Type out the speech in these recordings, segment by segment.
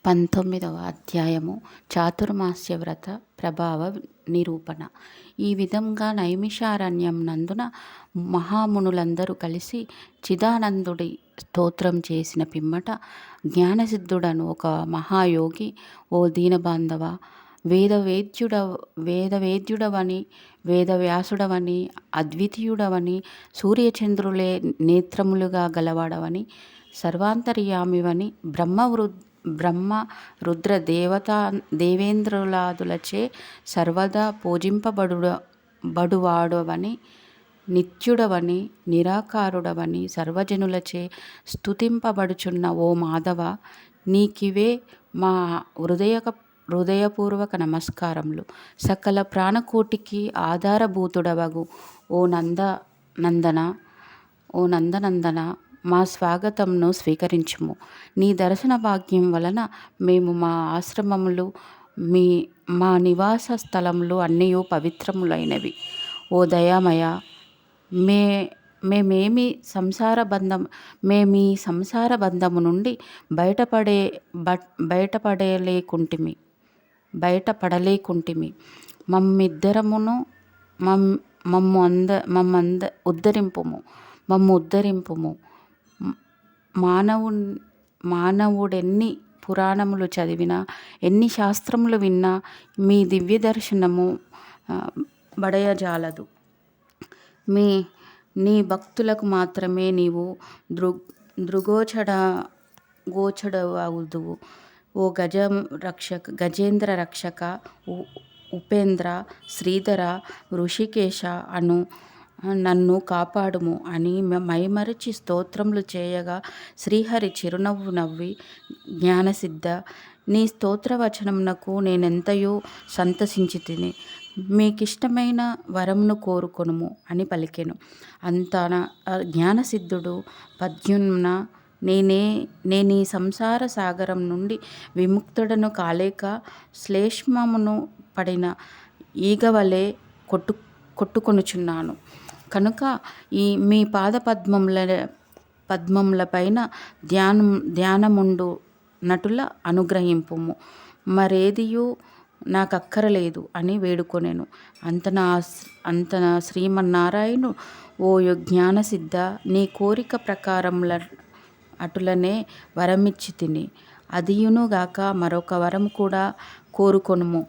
19వ అధ్యాయము చాతుర్మాస్య వ్రత ప్రభావ నిరూపణ. ఈ విధంగా నైమిషారణ్యం నందున మహామునులందరూ కలిసి చిదానందుడి స్తోత్రం చేసిన పిమ్మట జ్ఞానసిద్ధుడను ఒక మహాయోగి, ఓ దీనబాంధవ, వేదవేద్యుడవని, వేదవ్యాసుడవని, అద్వితీయుడవని, సూర్యచంద్రులే నేత్రములుగా గలవాడవని, సర్వాంతర్యామివని, బ్రహ్మ రుద్ర దేవేంద్రులాదులచే సర్వదా బడువాడవని, నిత్యుడవని, నిరాకారుడవని, సర్వజనులచే స్తుతింపబడుచున్న ఓ మాధవ, నీకివే మా హృదయపూర్వక నమస్కారములు. సకల ప్రాణకోటికి ఆధారభూతుడవగు ఓ నందనందన, మా స్వాగతంను స్వీకరించుము. నీ దర్శన భాగ్యం వలన మేము మా ఆశ్రమములు, మా నివాస స్థలములు అన్నీ పవిత్రములైనవి. ఓ దయామయ, మేమీ సంసార బంధము నుండి బయటపడలేకుంటిమి. మమ్ము ఉద్ధరింపుము. మానవుడెన్ని పురాణములు చదివినా, ఎన్ని శాస్త్రములు విన్నా మీ దివ్య దర్శనము బడయజాలదు. నీ భక్తులకు మాత్రమే నీవు గోచడవగుదువు. ఓ గజేంద్ర రక్షక, ఉపేంద్ర, శ్రీధర, ఋషికేశ అను నన్ను కాపాడుము అని మైమరచి స్తోత్రములు చేయగా శ్రీహరి చిరునవ్వు నవ్వి, జ్ఞానసిద్ధ, నీ స్తోత్రవచనమునకు నేనెంతయో సంతసించితిని. మీకిష్టమైన వరమును కోరుకొనుము అని పలికెను. అంతన జ్ఞానసిద్ధుడు, పద్యుమ్న, నేనీ సంసార సాగరం నుండి విముక్తుడను కాలేక శ్లేష్మమును పడిన ఈగవలే కొట్టుకొనుచున్నాను. కనుక మీ పాద పద్మములపైన ధ్యానముండు నటుల అనుగ్రహింపుము. మరేదియూ నాకక్కరలేదు అని వేడుకొనెను. అంతన శ్రీమన్నారాయణు, ఓ జ్ఞానసిద్ధ, నీ కోరిక ప్రకారముల అటులనే వరమిచ్చి తిని, అదియునుగాక మరొక వరము కూడా కోరుకొనుము,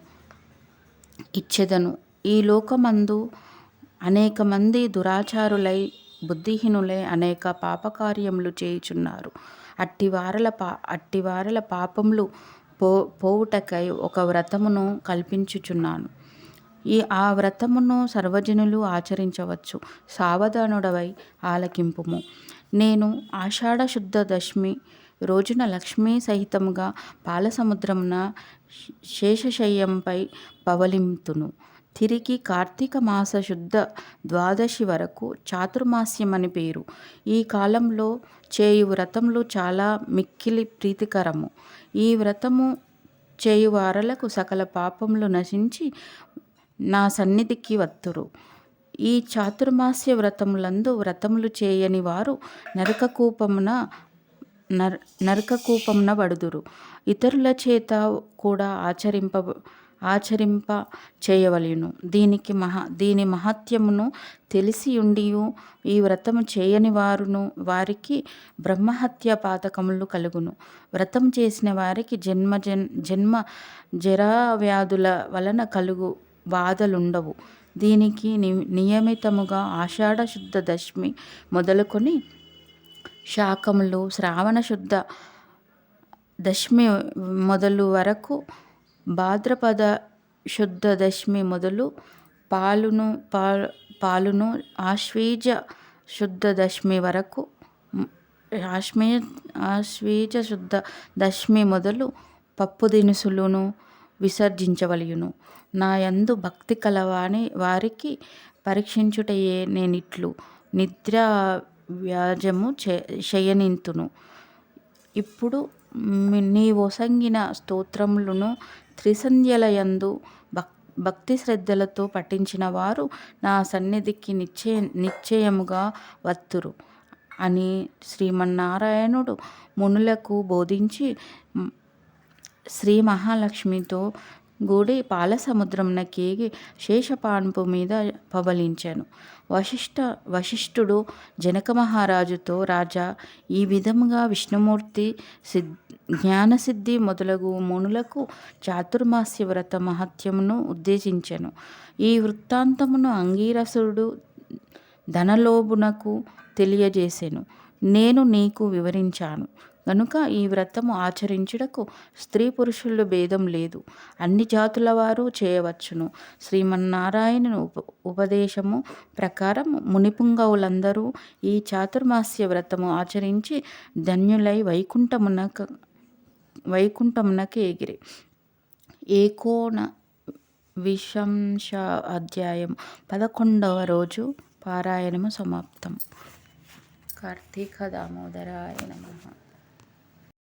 ఇచ్చెదను. ఈ లోకమందు అనేక మంది దురాచారులై, బుద్ధిహీనులై అనేక పాపకార్యములు చేయుచున్నారు. అట్టివారల పాపములు పోవుటకై ఒక వ్రతమును కల్పించుచున్నాను. ఆ వ్రతమును సర్వజనులు ఆచరించవచ్చు. సావధానుడవై ఆలకింపుము. నేను ఆషాఢ శుద్ధ దశమి రోజున లక్ష్మీ సహితముగా పాలసముద్రమున శేషశయ్యంపై పవళింతును. తిరిగి కార్తీక మాస శుద్ధ ద్వాదశి వరకు చాతుర్మాస్యమని పేరు. ఈ కాలంలో చేయు వ్రతములు చాలా మిక్కిలి ప్రీతికరము. ఈ వ్రతము చేయువారలకు సకల పాపములు నశించి నా సన్నిధికి వత్తురు. ఈ చాతుర్మాస్య వ్రతములు చేయని వారు నరకకూపమున బడుదురు. ఇతరుల చేత కూడా ఆచరింప చేయవలెను. దీని మహత్యమును తెలిసియుండియు ఈ వ్రతము చేయని వారికి బ్రహ్మహత్య పాతకములు కలుగును. వ్రతం చేసిన వారికి జన్మ జరావ్యాధుల వలన కలుగు బాధలుండవు. దీనికి నియమితముగా ఆషాఢ శుద్ధ దశమి మొదలుకొని శాకములు, శ్రావణ శుద్ధ దశమి మొదలు వరకు, భాద్రపద శుద్ధ దశమి మొదలు పాలును, ఆశ్వీజ శుద్ధ దశమి వరకు, ఆశ్వీజ శుద్ధ దశమి మొదలు పప్పు దినుసులను విసర్జించవలయును. నా యందు భక్తి కలవాని వారికి పరీక్షించుటయే నేనిట్లు నిద్రా వ్యాజము శయనింతును. ఇప్పుడు నీవొసంగిన స్తోత్రములను త్రిసంధ్యలయందు భక్తి శ్రద్ధలతో పఠించిన వారు నా సన్నిధికి నిశ్చయముగా వత్తురు అని శ్రీమన్నారాయణుడు మునులకు బోధించి శ్రీ మహాలక్ష్మితో గూడి పాలసముద్రమునకేగి శేషపాన్పు మీద పబలించాను. వశిష్ఠుడు జనక మహారాజుతో, రాజా, ఈ విధముగా విష్ణుమూర్తి జ్ఞానసిద్ధి మొదలగు మునులకు చాతుర్మాస్య వ్రత మహత్యమును ఉద్దేశించెను. ఈ వృత్తాంతమును అంగీరసుడు ధనలోభునకు తెలియజేసెను. నేను నీకు వివరించాను గనుక ఈ వ్రతము ఆచరించుటకు స్త్రీ పురుషుల భేదం లేదు, అన్ని జాతుల వారు చేయవచ్చును. శ్రీమన్నారాయణుని ఉపదేశము ప్రకారం మునిపుంగవులందరూ ఈ చాతుర్మాస్య వ్రతము ఆచరించి ధన్యులై వైకుంఠమునకు ఎగిరి. ఏకోన విశంశ అధ్యాయం 11వ రోజు పారాయణము సమాప్తం. కార్తీక దామోదరాయ నమః.